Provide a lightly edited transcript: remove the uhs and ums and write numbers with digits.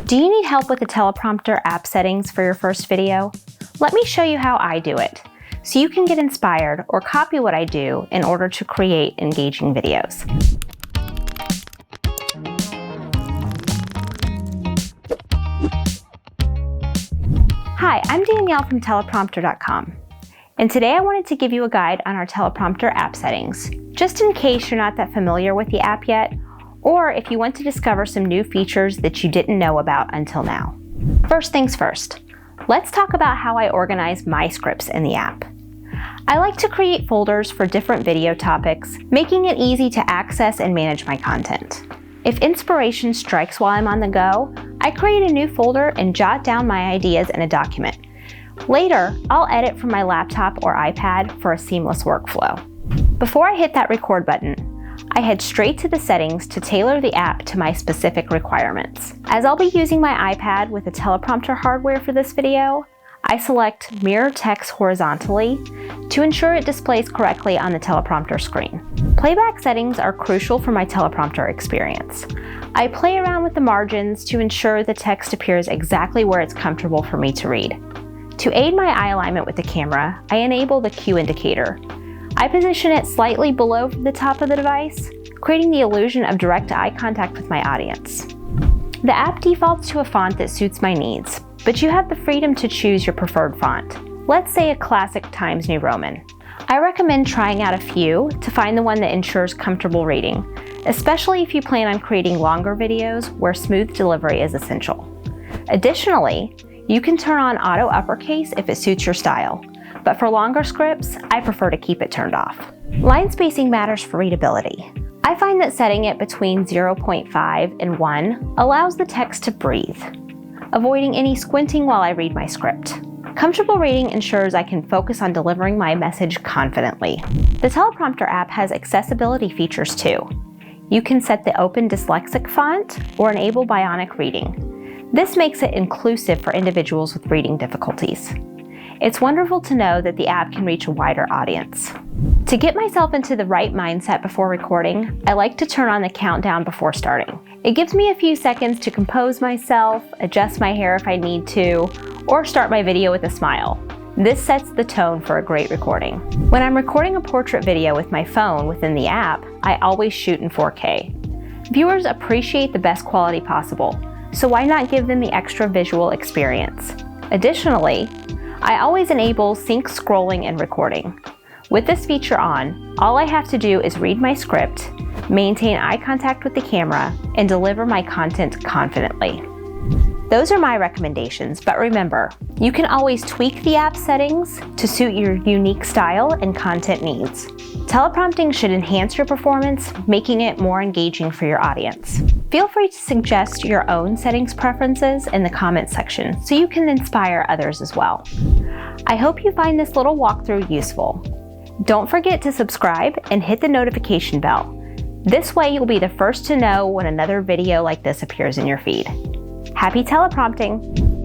Do you need help with the teleprompter app settings for your first video? Let me show you how I do it, so you can get inspired or copy what I do in order to create engaging videos. Hi, I'm Danielle from teleprompter.com, and today I wanted to give you a guide on our teleprompter app settings, just in case you're not that familiar with the app yet, or if you want to discover some new features that you didn't know about until now. First things first, let's talk about how I organize my scripts in the app. I like to create folders for different video topics, making it easy to access and manage my content. If inspiration strikes while I'm on the go, I create a new folder and jot down my ideas in a document. Later, I'll edit from my laptop or iPad for a seamless workflow. Before I hit that record button, I head straight to the settings to tailor the app to my specific requirements. As I'll be using my iPad with the teleprompter hardware for this video, I select Mirror Text Horizontally to ensure it displays correctly on the teleprompter screen. Playback settings are crucial for my teleprompter experience. I play around with the margins to ensure the text appears exactly where it's comfortable for me to read. To aid my eye alignment with the camera, I enable the Q indicator. I position it slightly below the top of the device, creating the illusion of direct eye contact with my audience. The app defaults to a font that suits my needs, but you have the freedom to choose your preferred font. Let's say a classic Times New Roman. I recommend trying out a few to find the one that ensures comfortable reading, especially if you plan on creating longer videos where smooth delivery is essential. Additionally, you can turn on auto uppercase if it suits your style, but for longer scripts, I prefer to keep it turned off. Line spacing matters for readability. I find that setting it between 0.5 and 1 allows the text to breathe, avoiding any squinting while I read my script. Comfortable reading ensures I can focus on delivering my message confidently. The teleprompter app has accessibility features too. You can set the open dyslexic font or enable bionic reading. This makes it inclusive for individuals with reading difficulties. It's wonderful to know that the app can reach a wider audience. To get myself into the right mindset before recording, I like to turn on the countdown before starting. It gives me a few seconds to compose myself, adjust my hair if I need to, or start my video with a smile. This sets the tone for a great recording. When I'm recording a portrait video with my phone within the app, I always shoot in 4K. Viewers appreciate the best quality possible, so why not give them the extra visual experience? Additionally, I always enable sync scrolling and recording. With this feature on, all I have to do is read my script, maintain eye contact with the camera, and deliver my content confidently. Those are my recommendations, but remember, you can always tweak the app settings to suit your unique style and content needs. Teleprompting should enhance your performance, making it more engaging for your audience. Feel free to suggest your own settings preferences in the comments section so you can inspire others as well. I hope you find this little walkthrough useful. Don't forget to subscribe and hit the notification bell. This way you'll be the first to know when another video like this appears in your feed. Happy teleprompting!